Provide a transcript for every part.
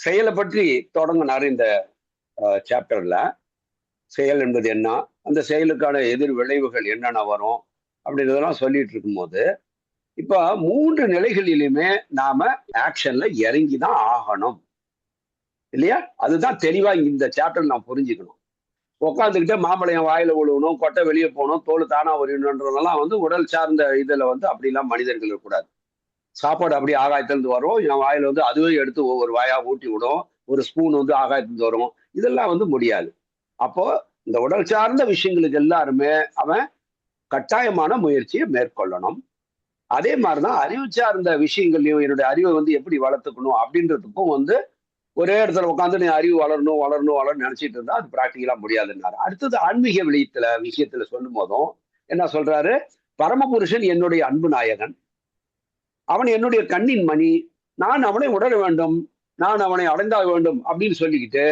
செயலை பற்றி தொடங்கினாரு இந்த சாப்டர்ல. செயல் என்பது என்ன, அந்த செயலுக்கான எதிர் விளைவுகள் என்னென்ன வரும் அப்படின்றதெல்லாம் சொல்லிட்டு இருக்கும்போது, இப்ப 3 நிலைகளிலுமே நாம ஆக்ஷன்ல இறங்கிதான் ஆகணும் இல்லையா? அதுதான் தெளிவா இந்த சாப்டர் நான் புரிஞ்சுக்கணும். உட்காந்துக்கிட்டே மாம்பழம் வாயில விழுவணும், கொட்டை வெளியே போகணும், தோல் தானா உரியணுன்றதெல்லாம் உடல் சார்ந்த இதுல அப்படிலாம் மனிதர்கள் இருக்கக்கூடாது. சாப்பாடு அப்படியே ஆகாயத்திலிருந்து வரும், என் வாயில அதுவே எடுத்து ஒவ்வொரு வாயா ஊட்டி விடும், ஒரு ஸ்பூன் ஆகாயத்திலிருந்து வரும். இதெல்லாம் முடியாது. அப்போ இந்த உடல் சார்ந்த விஷயங்களுக்கு எல்லாருமே அவன் கட்டாயமான முயற்சியை மேற்கொள்ளணும். அதே மாதிரிதான் அறிவு சார்ந்த விஷயங்கள்லயும் என்னுடைய அறிவை எப்படி வளர்த்துக்கணும் அப்படின்றதுக்கும் ஒரே இடத்துல உட்காந்து நீ அறிவு வளரணும் வளரணும் வளரணும் நினைச்சிட்டு இருந்தா அது பிராக்டிகலா முடியாதுன்னாரு. அடுத்தது ஆன்மீக விஷயத்துல சொல்லும் போதும் என்ன சொல்றாரு, பரமபுருஷன் என்னுடைய அன்பு நாயகன், அவன் என்னுடைய கண்ணின் மணி, நான் அவனை உணர வேண்டும், நான் அவனை அடைந்தாக வேண்டும் அப்படின்னு சொல்லிக்கிட்டு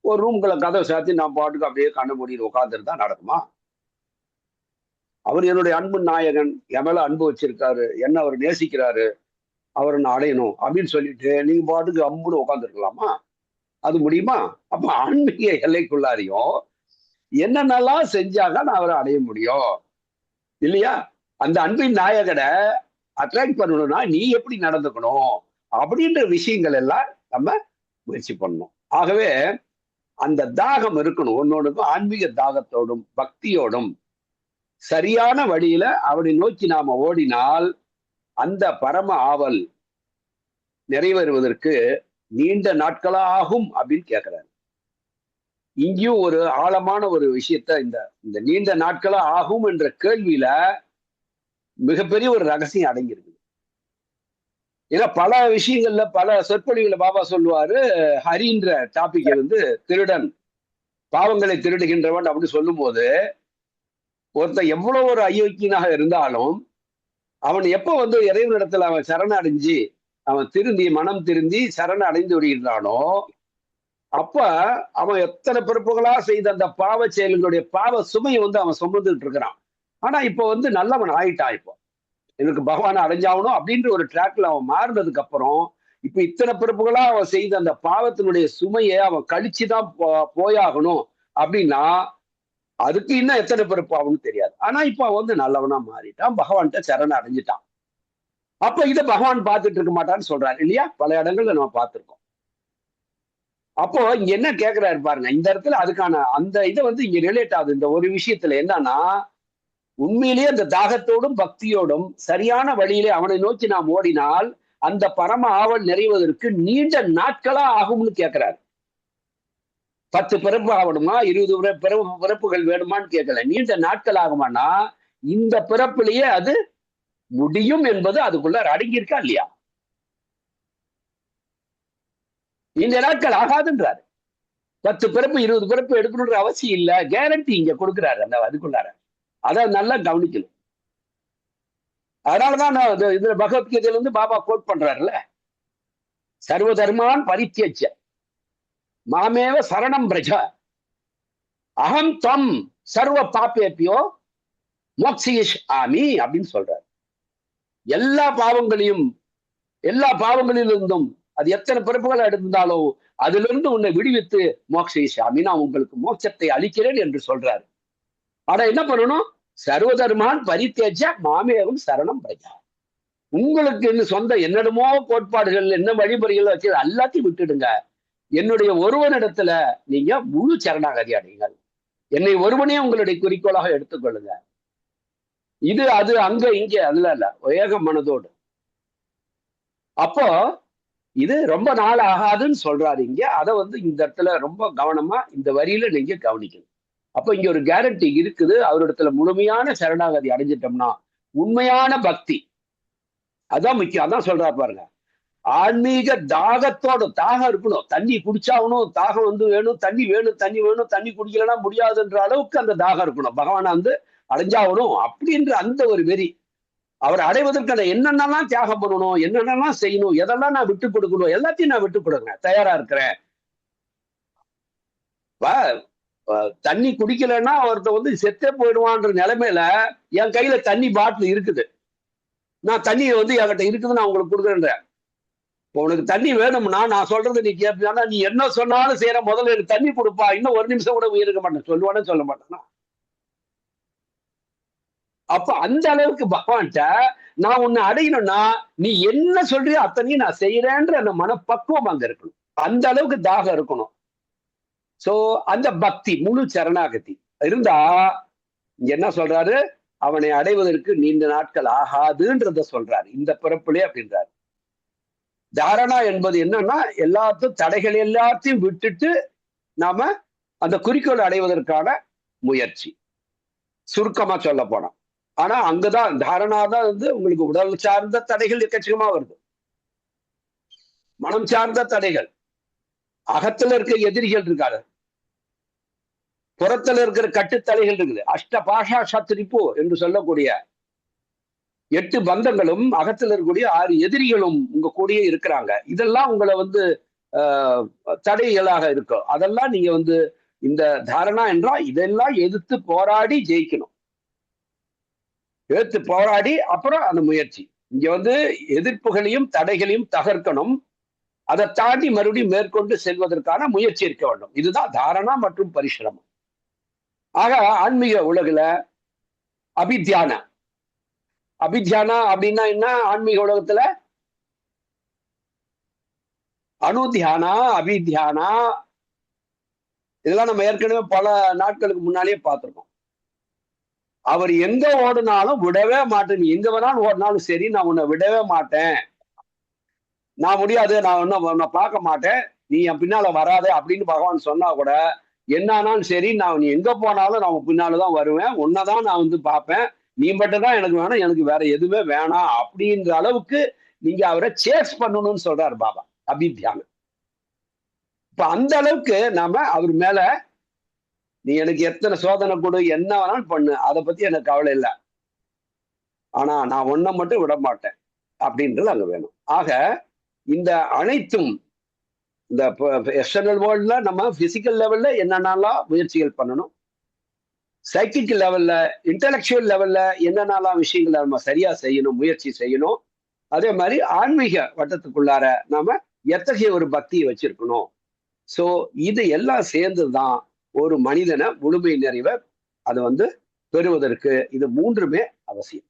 ஒரு ரூம்களை கதவை சாத்தி நான் பாட்டுக்கு அப்படியே கண்ண மூடிட்டு உட்காந்துட்டு தான் நடக்குமா? அவர் என்னுடைய அன்பு நாயகன், என் மேல அன்பு வச்சிருக்காரு, என்ன அவர் நேசிக்கிறாரு, அவரை நான் அடையணும் அப்படின்னு சொல்லிட்டு நீங்க பாட்டுக்கு அம்புன்னு உட்காந்துருக்கலாமா? அது முடியுமா? அப்ப ஆன்மீக எல்லைக்குள்ளாரையும் என்னென்னலாம் செஞ்சாங்க நான் அவரை அடைய முடியும் இல்லையா? அந்த அன்பின் நாயகனை அட்ராக்ட் பண்ணணும்னா நீ எப்படி நடந்துக்கணும் அப்படின்ற விஷயங்கள் எல்லாம் நம்ம முயற்சி பண்ணணும். ஆகவே அந்த தாகம் இருக்கணும். ஒன்னொன்றுக்கும் ஆன்மீக தாகத்தோடும் பக்தியோடும் சரியான வழியில அவனை நோக்கி நாம ஓடினால் அந்த பரம ஆவல் நிறைவேறுவதற்கு நீண்ட நாட்களாகும் அப்படின்னு கேட்கிறாரு. இங்கேயும் ஒரு ஆழமான ஒரு விஷயத்த இந்த நீண்ட நாட்களா ஆகும் என்ற கேள்வியில மிகப்பெரிய ஒரு ரகசியம் அடங்கியிருக்கு. ஏன்னா பல விஷயங்கள்ல பல சொற்பொழிவுல பாபா சொல்லுவாரு, ஹரின்ற டாபிக் திருடன், பாவங்களை திருடுகின்றவன் அப்படின்னு சொல்லும் போது ஒருத்தன் எவ்வளவு ஒரு அயோக்கியனாக இருந்தாலும் அவன் எப்ப இறைவனிடத்துல அவன் சரண அடைஞ்சு அவன் திருந்தி மனம் திருந்தி சரண அடைந்து விடுகின்றானோ அப்ப அவன் எத்தனை பிறப்புகளா செய்த அந்த பாவ செயல்களுடைய பாவ சுமையை அவன் சுமந்துட்டு இருக்கிறான். ஆனா இப்ப நல்லவன் ஆயிட்டான். இப்போ எனக்கு பகவானை அடைஞ்சாகணும் அப்படின்ற ஒரு ட்ராக்ல அவன் மாறினதுக்கு அப்புறம் இப்ப இத்தனை பிறப்புகளா அவன் செய்த அந்த பாவத்தினுடைய சுமையை அவன் கழிச்சுதான் போயாகணும் அப்படின்னா அதுக்கு இன்னும் எத்தனை பிறப்பு ஆகும்னு தெரியாது. ஆனா இப்ப நல்லவனா மாறிட்டான், பகவான்கிட்ட சரண அடைஞ்சிட்டான். அப்ப இதை பகவான் பார்த்துட்டு இருக்க மாட்டான்னு சொல்றாரு இல்லையா? பல இடங்கள்ல நம்ம பார்த்திருக்கோம். அப்போ இங்க என்ன கேட்கிறாரு பாருங்க, இந்த இடத்துல அதுக்கான அந்த இதை இங்க ரிலேட் ஆகுது. இந்த ஒரு விஷயத்துல என்னன்னா, உண்மையிலேயே அந்த தாகத்தோடும் பக்தியோடும் சரியான வழியிலே அவனை நோக்கி நாம் ஓடினால் அந்த பரம ஆவல் நிறைவதற்கு நீண்ட நாட்களா ஆகும்னு கேட்கிறாரு. 10 பிறப்பு ஆகணுமா, 20 பிறப்புகள் வேணுமான்னு கேட்கல, நீண்ட நாட்கள் ஆகுமானா இந்த பிறப்பிலேயே அது முடியும் என்பது அதுக்குள்ள அடங்கியிருக்கா இல்லையா? இந்த நாட்கள் ஆகாதுன்றாரு. 10 பிறப்பு 20 பிறப்பு எடுக்கணுன்ற அவசியம் இல்ல, கேரண்டி இங்க கொடுக்குறாரு அந்த அதுக்குள்ளார. அதை நல்லா கவனிக்கணும். அதனாலதான் நான் இதுல பகவத்கீதையில பாபா கோட் பண்றாருல்ல, சர்வ தர்மான் பரித்யஜ்ய மாமேவ சரணம் பிரஜ அகம் தம் சர்வ பாப்பேபியோ மோக்ஷயிஷ் ஆமி அப்படின்னு சொல்றாரு. எல்லா பாவங்களிலிருந்தும் அது எத்தனை பிறப்புகள் எடுத்திருந்தாலும் அதிலிருந்து உன்னை விடுவித்து மோக்ஷயிஷ் ஆமி, நான் உங்களுக்கு மோட்சத்தை அளிக்கிறேன் என்று சொல்றாரு. ஆனா என்ன பண்ணணும்? சர்வதர்மான் பரித்தேஜ மாமேவும் சரணம் பிரஜா. உங்களுக்கு இன்னும் சொந்த என்னிடமோ கோட்பாடுகள் என்ன வழிமுறைகள் வச்சு எல்லாத்தையும் விட்டுடுங்க, என்னுடைய ஒருவனிடத்துல நீங்க முழு சரணாகதி அடையுங்கள், என்னை ஒருவனே உங்களுடைய குறிக்கோளாக எடுத்துக்கொள்ளுங்க. இது அது அங்க இங்க அதுல இல்ல, ஏக மனதோடு. அப்போ இது ரொம்ப நாள் ஆகாதுன்னு சொல்றாரு இங்க. அதை இந்த இடத்துல ரொம்ப கவனமா இந்த வரியில நீங்க கவனிக்கணும். அப்ப இங்க ஒரு கேரண்டி இருக்குது, அவரிடத்துல முழுமையான சரணாகதி அடைஞ்சிட்டோம்னா உண்மையான பக்தி. அதான் முக்கியம். அதான் சொல்றா பாருங்க, ஆன்மீக தாகத்தோட தாகம் இருக்கணும், தண்ணி குடிச்சாகணும், தாகம் வேணும், தண்ணி வேணும், தண்ணி வேணும், தண்ணி குடிக்கலன்னா முடியாதுன்ற அளவுக்கு அந்த தாகம் இருக்கணும், பகவானை அடைஞ்சாகணும் அப்படின்ற அந்த ஒரு வெறி. அவர் அடைவதற்கு என்னென்னலாம் தியாகம் பண்ணணும், என்னென்னலாம் செய்யணும், எதெல்லாம் நான் விட்டு கொடுக்கணும், எல்லாத்தையும் நான் விட்டு கொடுங்க, தயாரா இருக்கிறேன். தண்ணி குடிக்கலன்னா ஒருத்த செத்தே போயிடுவான்ற நிலைமையில என் கையில தண்ணி பாட்டில் இருக்குது, நான் தண்ணி என்கிட்ட இருக்குது நான் உங்களுக்கு கொடுக்குறேன். இப்போ உனக்கு தண்ணி வேணும்னா நான் சொல்றது நீ கேட்பியானா, நீ என்ன சொன்னாலும் செய்யற, முதல்ல எனக்கு தண்ணி கொடுப்பா, இன்னும் ஒரு நிமிஷம் கூட உயிருக்க மாட்டேன் சொல்லுவானே சொல்ல மாட்டேன்னா. அப்ப அந்த அளவுக்கு பகவான்கிட்ட நான் உன்னை அடையணும்னா நீ என்ன சொல்றியோ அத்தனையும் நான் செய்யறேன்ற அந்த மனப்பக்குவம் அங்க இருக்கணும். அந்த அளவுக்கு தாகம் இருக்கணும். சோ அந்த பக்தி முழு சரணாகதி இருந்தா இங்க என்ன சொல்றாரு, அவனை அடைவதற்கு நீண்ட நாட்கள் ஆகாதுன்றத சொல்றாரு இந்த பிறப்பிலே அப்படின்றாரு. தாரணா என்பது என்னன்னா எல்லாத்தையும் தடைகள் எல்லாத்தையும் விட்டுட்டு நாம அந்த குறிக்கோள் அடைவதற்கான முயற்சி, சுருக்கமா சொல்ல போனா. ஆனா அங்கதான் தாரணா தான் வந்து உங்களுக்கு உடல் சார்ந்த தடைகள் எக்கச்சக்கமா வருது, மனம் சார்ந்த தடைகள், அகத்துல இருக்க எதிரிகள் இருக்காது, புறத்துல இருக்கிற கட்டுத்தடைகள் இருக்குது. அஷ்ட பாஷா சத்ரிப்பு என்று சொல்லக்கூடிய 8 பந்தங்களும் அகத்துல இருக்கக்கூடிய 6 எதிரிகளும் உங்க கூடயே இருக்கிறாங்க. இதெல்லாம் உங்களை வந்து தடைகளாக இருக்கும். அதெல்லாம் நீங்க வந்து இந்த தாரணா என்றால் இதெல்லாம் எதிர்த்து போராடி ஜெயிக்கணும். எதிர்த்து போராடி அப்புறம் அந்த முயற்சி. இங்க வந்து எதிர்ப்புகளையும் தடைகளையும் தகர்க்கணும். அதை தாண்டி மறுபடியும் மேற்கொண்டு செல்வதற்கான முயற்சி இருக்க வேண்டும். இதுதான் தாரணா மற்றும் பரிசிரமம். ஆக ஆன்மீக உலகுல அபித்தியானா, அபித்தியானா அப்படின்னா என்ன? ஆன்மீக உலகத்துல அனுத்தியானா, அபித்தியானா, இதெல்லாம் நம்ம ஏற்கனவே பல நாட்களுக்கு முன்னாலேயே பார்த்திருக்கோம். அவர் எங்க ஓடினாலும் விடவே மாட்டேன், நீ எங்க வேணாலும் ஓடினாலும் சரி நான் உன்னை விடவே மாட்டேன், நான் முடியாது, நான் உன்னை பார்க்க மாட்டேன், நீ என் பின்னால வராத அப்படின்னு பகவான் சொன்னா கூட என்னானாலும் சரி, நான் நீ எங்க போனாலும் நான் உன் பின்னாலதான் வருவேன், உன்னதான் நான் வந்து பார்ப்பேன், நீ மட்டும் தான் எனக்கு வேணும், எனக்கு வேற எதுவுமே வேணாம் அப்படின்ற அளவுக்கு நீங்க அவரை சேஸ் பண்ணணும்னு சொல்றாரு பாபா அபித்தியானம். இப்ப அந்த அளவுக்கு நாம அவர் மேல நீ எனக்கு எத்தனை சோதனை கொடு, என்ன வேணாலும் பண்ணு, அதை பத்தி எனக்கு கவலை இல்லை, ஆனா நான் ஒன்ன மட்டும் விட மாட்டேன் அப்படின்றது அங்க வேணும். ஆக இந்த அனைத்தும் இந்த எக்ஸ்டர்னல் வேர்ல்ட்ல நம்ம பிசிக்கல் லெவல்ல என்னென்னலாம் முயற்சிகள் பண்ணணும், சைக்கிக் லெவல்ல இன்டலெக்சுவல் லெவல்ல என்னென்னலாம் விஷயங்களை நம்ம சரியா செய்யணும், முயற்சி செய்யணும். அதே மாதிரி ஆன்மீக வட்டத்துக்குள்ளார நாம எத்தகைய ஒரு பக்தியை வச்சிருக்கணும். சோ இது எல்லாம் சேர்ந்துதான் ஒரு மனிதனை முழுமை நிறைவை அது வந்து பெறுவதற்கு இது மூன்றுமே அவசியம்.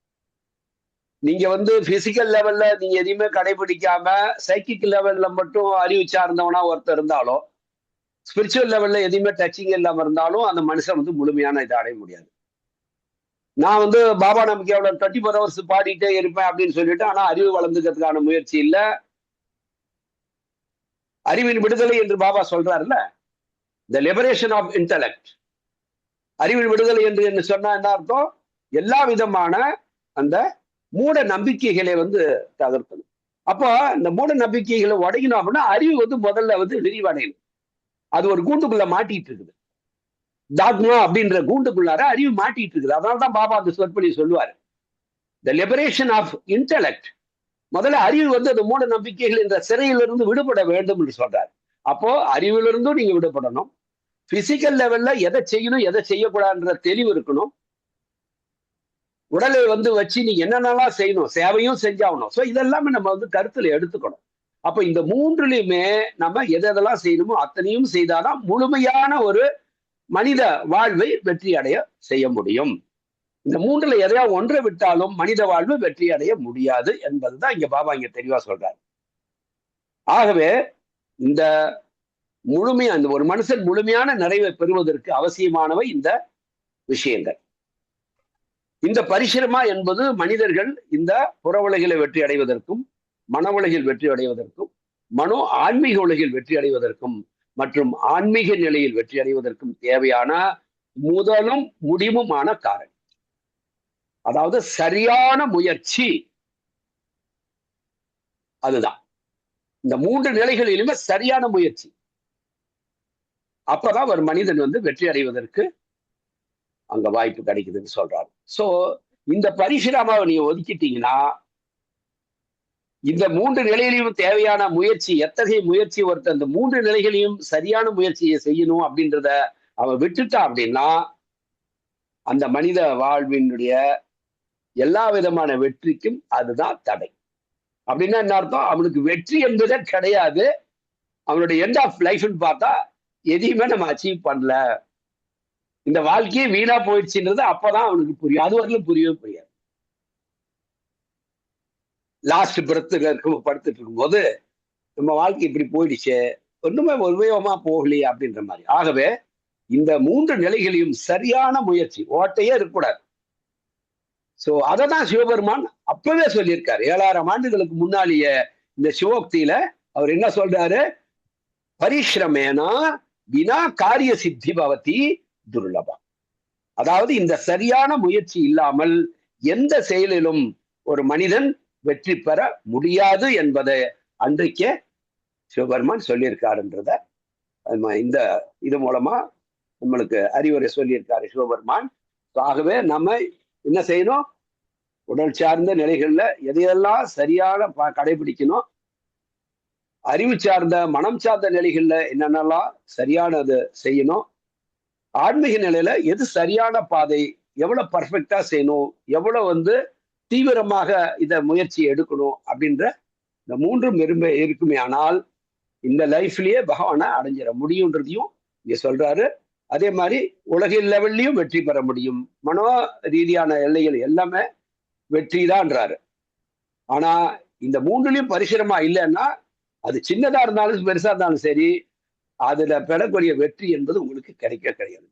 நீங்க வந்து பிசிக்கல் லெவல்ல நீங்க எதையுமே கடைபிடிக்காம சைக்கிக் லெவல்ல மட்டும் அறிவு சார்ந்தவனா ஒருத்தர் இருந்தாலும், ஸ்பிரிச்சுவல் லெவல்ல எதையுமே டச்சிங் இல்லாம இருந்தாலும் அந்த மனுஷன் வந்து முழுமையான இதை அடைய முடியாது. நான் வந்து பாபா நம்பிக்கையோட 24 hours பாடிட்டே இருப்பேன் அப்படின்னு சொல்லிட்டு, ஆனா அறிவு வளர்ந்துக்கிறதுக்கான முயற்சி இல்ல, அறிவின் விடுதலை என்று பாபா சொல்றாருல்ல, த லிபரேஷன் ஆஃப் இன்டலெக்ட், அறிவின் விடுதலை என்று என்ன சொன்னா என்ன அர்த்தம்? எல்லா விதமான அந்த மூட நம்பிக்கைகளை வந்து தகர்க்கணும். அப்போ இந்த மூட நம்பிக்கைகளை உடைக்கணும் அப்படின்னா அறிவு வந்து முதல்ல வந்து விரிவடையணும். அது ஒரு கூண்டுக்குள்ள மாட்டிட்டு இருக்குது, டாக்மா அப்படின்ற கூண்டுக்குள்ளார அறிவு மாட்டிட்டு இருக்குது. அதனாலதான் பாபா அந்த சொற்பொழி சொல்லுவாரு, த லிபரேஷன் ஆஃப் இன்டலெக்ட். முதல்ல அறிவு வந்து அந்த மூட நம்பிக்கைகள் என்ற சிறையிலிருந்து விடுபட வேண்டும் என்று சொல்றாரு. அப்போ அறிவிலிருந்தும் நீங்க விடுபடணும், பிசிக்கல் லெவல்ல எதை செய்யணும் எதை செய்யக்கூடாதுன்ற தெளிவு இருக்கணும், உடலை வந்து வச்சு நீங்க என்னென்னலாம் செய்யணும், சேவையும் செஞ்சாகணும். ஸோ இதெல்லாமே நம்ம வந்து கருத்துல எடுத்துக்கணும். அப்ப இந்த மூன்றுலையுமே நம்ம எதெல்லாம் செய்யணுமோ அத்தனையும் செய்தாதான் முழுமையான ஒரு மனித வாழ்வை வெற்றி அடைய செய்ய முடியும். இந்த மூன்றுல எதையா ஒன்றை விட்டாலும் மனித வாழ்வு வெற்றி அடைய முடியாது என்பதுதான் இங்க பாபா இங்க தெளிவா சொல்றாரு. ஆகவே இந்த முழுமையா இந்த ஒரு மனுஷன் முழுமையான நிறைவை பெறுவதற்கு அவசியமானவை இந்த விஷயங்கள். இந்த பரிசிரமா என்பது மனிதர்கள் இந்த புற உலகில வெற்றி அடைவதற்கும், மன உலகில் வெற்றி அடைவதற்கும், மனோ ஆன்மீக உலகில் வெற்றி அடைவதற்கும் மற்றும் ஆன்மீக நிலையில் வெற்றி அடைவதற்கும் தேவையான முதலும் முடிவுமான காரணம். அதாவது சரியான முயற்சி, அதுதான் இந்த மூன்று நிலைகளிலுமே சரியான முயற்சி. அப்பதான் ஒரு மனிதன் வந்து வெற்றி அடைவதற்கு அங்க வாய்ப்பு கிடைக்குதுன்னு சொல்றாரு. சோ இந்த பரிசுராமாவை நீங்க ஒதுக்கிட்டீங்கன்னா இந்த மூன்று நிலையிலையும் தேவையான முயற்சி, எத்தகைய முயற்சி ஒருத்தர் இந்த மூன்று நிலைகளையும் சரியான முயற்சியை செய்யணும் அப்படின்றத அவன் விட்டுட்டான் அப்படின்னா அந்த மனித வாழ்வினுடைய எல்லா விதமான வெற்றிக்கும் அதுதான் தடை. அப்படின்னா என்ன அர்த்தம்? அவனுக்கு வெற்றி என்பதே கிடையாது. அவனுடைய எண்ட் ஆஃப் லைஃப்னு பார்த்தா எதையுமே நம்ம அச்சீவ் பண்ணல, இந்த வாழ்க்கையே வீணா போயிடுச்சுன்றது அப்பதான் அவனுக்கு புரியும். அது வரலும் புரியவே புரியாது. லாஸ்ட் பிரெத்துல இருக்கும் படுத்துட்டு இருக்கும்போது நம்ம வாழ்க்கை இப்படி போயிடுச்சு, ஒண்ணுமே உபயோகமா போகலையே அப்படின்ற மாதிரி. ஆகவே இந்த 3 நிலைகளையும் சரியான முயற்சி, ஓட்டையே இருக்கக்கூடாது. சோ அததான் சிவபெருமான் அப்பவே சொல்லியிருக்காரு. 7000 ஆண்டுகளுக்கு முன்னாலேயே இந்த சிவோக்தியில அவர் என்ன சொல்றாரு? பரிஸ்ரமேனா வினா காரிய சித்தி பவதி துர்லபம். அதாவது இந்த சரியான முயற்சி இல்லாமல் எந்த செயலிலும் ஒரு மனிதன் வெற்றி பெற முடியாது என்பதை அன்றைக்கே சிவபெருமான் சொல்லியிருக்காருன்றத இந்த இது மூலமா நம்மளுக்கு அறிவுரை சொல்லியிருக்காரு சிவபெருமான். ஆகவே நம்ம என்ன செய்யணும்? உடல் சார்ந்த நிலைகள்ல எதையெல்லாம் சரியான கடைபிடிக்கணும், அறிவு சார்ந்த மனம் சார்ந்த நிலைகள்ல என்னென்னலாம் சரியானது செய்யணும், ஆன்மீக நிலையில எது சரியான பாதை, எவ்வளவு பர்ஃபெக்டா செய்யணும், எவ்வளவு தீவிரமாக இத முயற்சி எடுக்கணும் அப்படின்ற இந்த 3ம் இருக்குமே ஆனால் இந்த லைஃப்லயே பகவானை அடைஞ்சிட முடியும்ன்றதையும் இங்க சொல்றாரு. அதே மாதிரி உலகில் லெவல்லையும் வெற்றி பெற முடியும். மனோ ரீதியான எல்லைகள் எல்லாமே வெற்றி தான்ன்றாரு. ஆனா இந்த 3லயும் பரிசுரமா இல்லைன்னா அது சின்னதா இருந்தாலும் பெருசா இருந்தாலும் சரி, அதுல பெறக்கூடிய வெற்றி என்பது உங்களுக்கு கிடைக்கவே கிடையாது.